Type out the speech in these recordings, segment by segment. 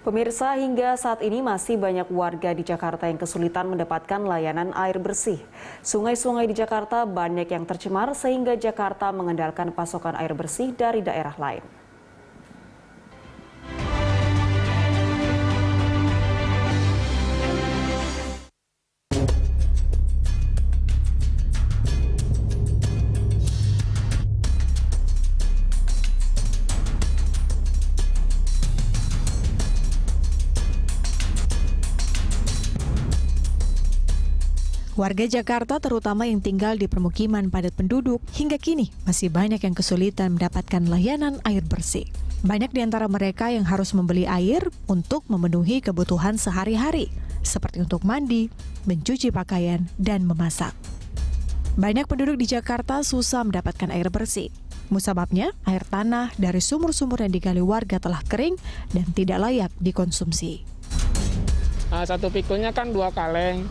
Pemirsa, hingga saat ini masih banyak warga di Jakarta yang kesulitan mendapatkan layanan air bersih. Sungai-sungai di Jakarta banyak yang tercemar sehingga Jakarta mengandalkan pasokan air bersih dari daerah lain. Warga Jakarta terutama yang tinggal di permukiman padat penduduk hingga kini masih banyak yang kesulitan mendapatkan layanan air bersih. Banyak di antara mereka yang harus membeli air untuk memenuhi kebutuhan sehari-hari, seperti untuk mandi, mencuci pakaian, dan memasak. Banyak penduduk di Jakarta susah mendapatkan air bersih. Musababnya, air tanah dari sumur-sumur yang digali warga telah kering dan tidak layak dikonsumsi. Satu pikulnya kan 2 kaleng.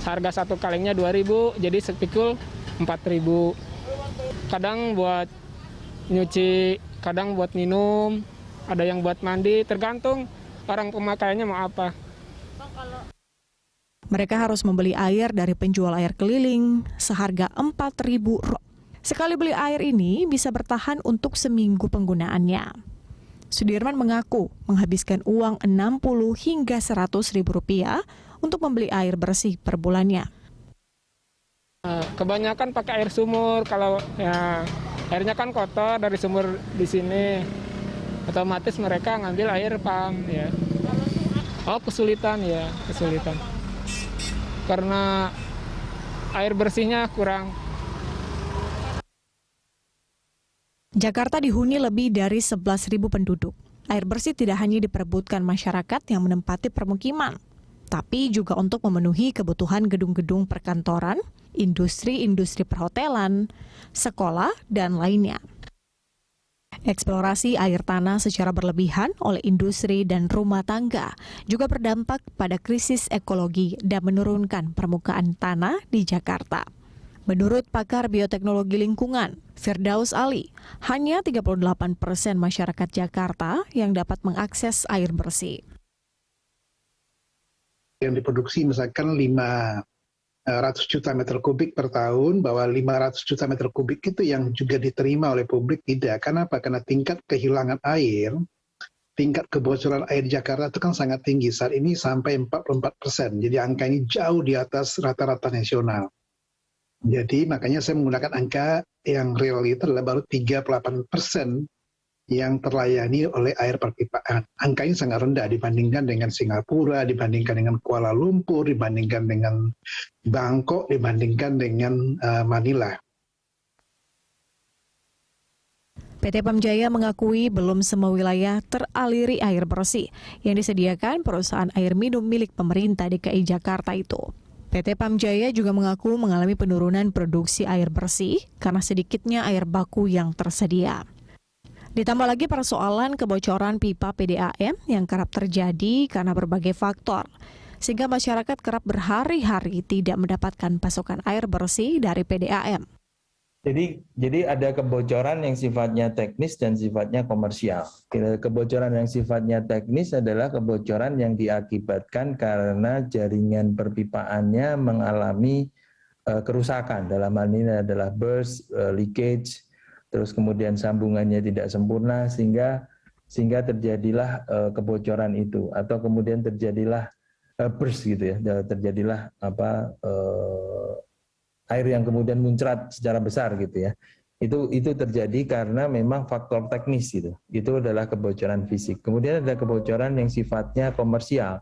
Harga 1 kalengnya 2.000, jadi sepikul 4.000. Kadang buat nyuci, kadang buat minum, ada yang buat mandi, tergantung orang pemakaiannya mau apa. Mereka harus membeli air dari penjual air keliling seharga Rp4.000. Sekali beli air ini bisa bertahan untuk seminggu penggunaannya. Sudirman mengaku menghabiskan uang Rp60 hingga Rp100.000 untuk membeli air bersih per bulannya. Kebanyakan pakai air sumur, kalau ya airnya kan kotor dari sumur di sini, otomatis mereka ngambil air pam ya. Oh kesulitan ya, kesulitan. Karena air bersihnya kurang. Jakarta dihuni lebih dari 11.000 penduduk. Air bersih tidak hanya diperebutkan masyarakat yang menempati permukiman, tapi juga untuk memenuhi kebutuhan gedung-gedung perkantoran, industri-industri perhotelan, sekolah, dan lainnya. Eksplorasi air tanah secara berlebihan oleh industri dan rumah tangga juga berdampak pada krisis ekologi dan menurunkan permukaan tanah di Jakarta. Menurut pakar bioteknologi lingkungan, Firdaus Ali, hanya 38% masyarakat Jakarta yang dapat mengakses air bersih. Yang diproduksi misalkan 500 juta meter kubik per tahun, bahwa 500 juta meter kubik itu yang juga diterima oleh publik tidak. Kenapa? Karena tingkat kehilangan air, tingkat kebocoran air Jakarta itu kan sangat tinggi. Saat ini sampai 44%. Jadi angka ini jauh di atas rata-rata nasional. Jadi makanya saya menggunakan angka yang real itu adalah baru 38% yang terlayani oleh air perpipaan. Angkanya sangat rendah dibandingkan dengan Singapura, dibandingkan dengan Kuala Lumpur, dibandingkan dengan Bangkok, dibandingkan dengan Manila. PT PAM Jaya mengakui belum semua wilayah teraliri air bersih yang disediakan perusahaan air minum milik pemerintah DKI Jakarta itu. PT PAM Jaya juga mengaku mengalami penurunan produksi air bersih karena sedikitnya air baku yang tersedia. Ditambah lagi persoalan kebocoran pipa PDAM yang kerap terjadi karena berbagai faktor, sehingga masyarakat kerap berhari-hari tidak mendapatkan pasokan air bersih dari PDAM. Jadi ada kebocoran yang sifatnya teknis dan sifatnya komersial. Kebocoran yang sifatnya teknis adalah kebocoran yang diakibatkan karena jaringan perpipaannya mengalami kerusakan. Dalam hal ini adalah burst, leakage, terus kemudian sambungannya tidak sempurna sehingga terjadilah kebocoran itu, atau kemudian terjadilah burst gitu ya, terjadilah air yang kemudian muncrat secara besar gitu ya. Itu terjadi karena memang faktor teknis gitu. Itu adalah kebocoran fisik. Kemudian ada kebocoran yang sifatnya komersial.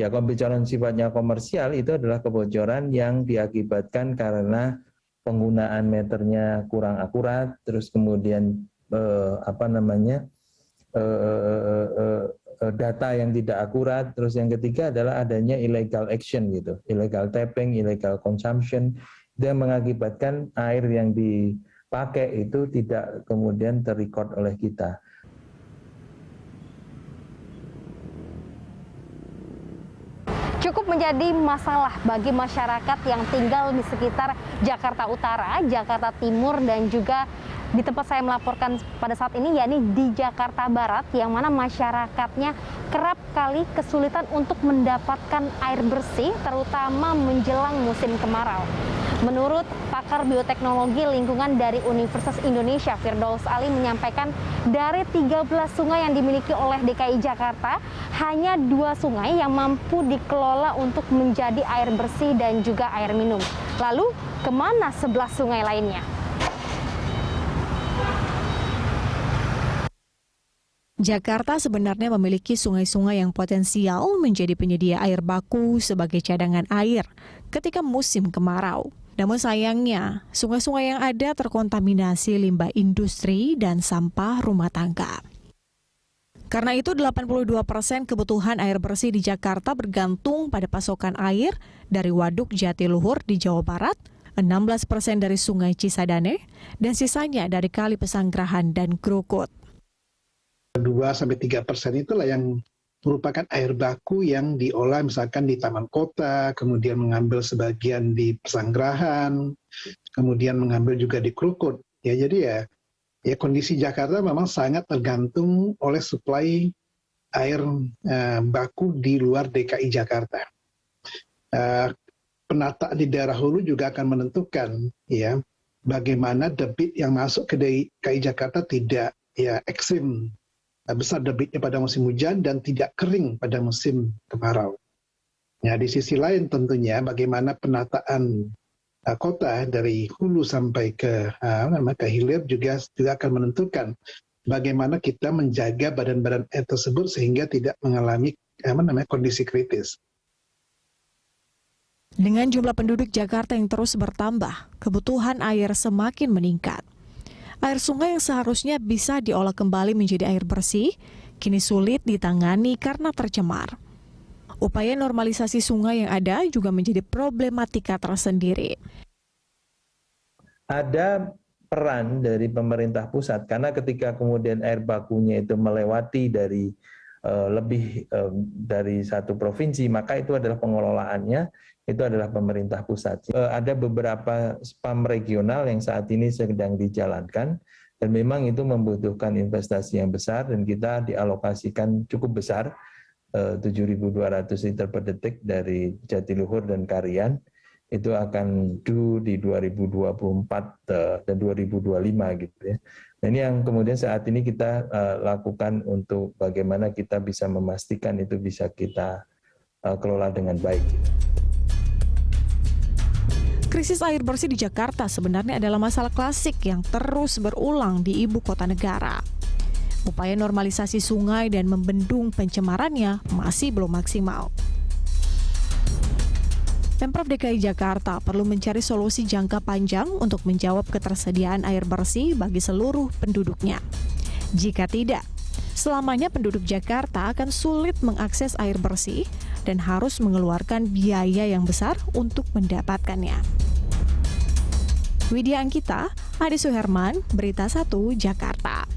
Ya, kebocoran sifatnya komersial itu adalah kebocoran yang diakibatkan karena penggunaan meternya kurang akurat, terus kemudian data yang tidak akurat, terus yang ketiga adalah adanya illegal action gitu, illegal tapping, illegal consumption, yang mengakibatkan air yang dipakai itu tidak kemudian terrecord oleh kita. Cukup menjadi masalah bagi masyarakat yang tinggal di sekitar Jakarta Utara, Jakarta Timur, dan juga di tempat saya melaporkan pada saat ini, yakni di Jakarta Barat, yang mana masyarakatnya kerap kali kesulitan untuk mendapatkan air bersih, terutama menjelang musim kemarau. Menurut pakar bioteknologi lingkungan dari Universitas Indonesia, Firdaus Ali menyampaikan dari 13 sungai yang dimiliki oleh DKI Jakarta, hanya 2 sungai yang mampu dikelola untuk menjadi air bersih dan juga air minum. Lalu, kemana 11 sungai lainnya? Jakarta sebenarnya memiliki sungai-sungai yang potensial menjadi penyedia air baku sebagai cadangan air ketika musim kemarau. Namun sayangnya, sungai-sungai yang ada terkontaminasi limbah industri dan sampah rumah tangga. Karena itu 82% kebutuhan air bersih di Jakarta bergantung pada pasokan air dari Waduk Jatiluhur di Jawa Barat, 16% dari Sungai Cisadane, dan sisanya dari Kali Pesanggerahan dan Krukut. 2-3% itulah yang merupakan air baku yang diolah misalkan di taman kota, kemudian mengambil sebagian di Pesanggerahan, kemudian mengambil juga di Krukut. Ya, jadi ya kondisi Jakarta memang sangat tergantung oleh suplai air baku di luar DKI Jakarta. Penata di daerah hulu juga akan menentukan ya bagaimana debit yang masuk ke DKI Jakarta tidak ya ekstrim besar debitnya pada musim hujan dan tidak kering pada musim kemarau. Ya, di sisi lain tentunya bagaimana penataan kota dari hulu sampai ke hilir juga akan menentukan bagaimana kita menjaga badan-badan air tersebut sehingga tidak mengalami kondisi kritis. Dengan jumlah penduduk Jakarta yang terus bertambah, kebutuhan air semakin meningkat. Air sungai yang seharusnya bisa diolah kembali menjadi air bersih, kini sulit ditangani karena tercemar. Upaya normalisasi sungai yang ada juga menjadi problematika tersendiri. Ada peran dari pemerintah pusat, karena ketika kemudian air bakunya itu melewati dari lebih dari satu provinsi, maka itu adalah pengelolaannya, itu adalah pemerintah pusat. Ada beberapa spam regional yang saat ini sedang dijalankan, dan memang itu membutuhkan investasi yang besar, dan kita dialokasikan cukup besar, 7.200 liter per detik dari Jatiluhur dan Karian, itu akan due di 2024 dan 2025 gitu ya. Nah, ini yang kemudian saat ini kita lakukan untuk bagaimana kita bisa memastikan itu bisa kita kelola dengan baik. Krisis air bersih di Jakarta sebenarnya adalah masalah klasik yang terus berulang di ibu kota negara. Upaya normalisasi sungai dan membendung pencemarannya masih belum maksimal. Pemprov DKI Jakarta perlu mencari solusi jangka panjang untuk menjawab ketersediaan air bersih bagi seluruh penduduknya. Jika tidak, selamanya penduduk Jakarta akan sulit mengakses air bersih dan harus mengeluarkan biaya yang besar untuk mendapatkannya. Widya Angkita, Adi Suherman, Berita 1, Jakarta.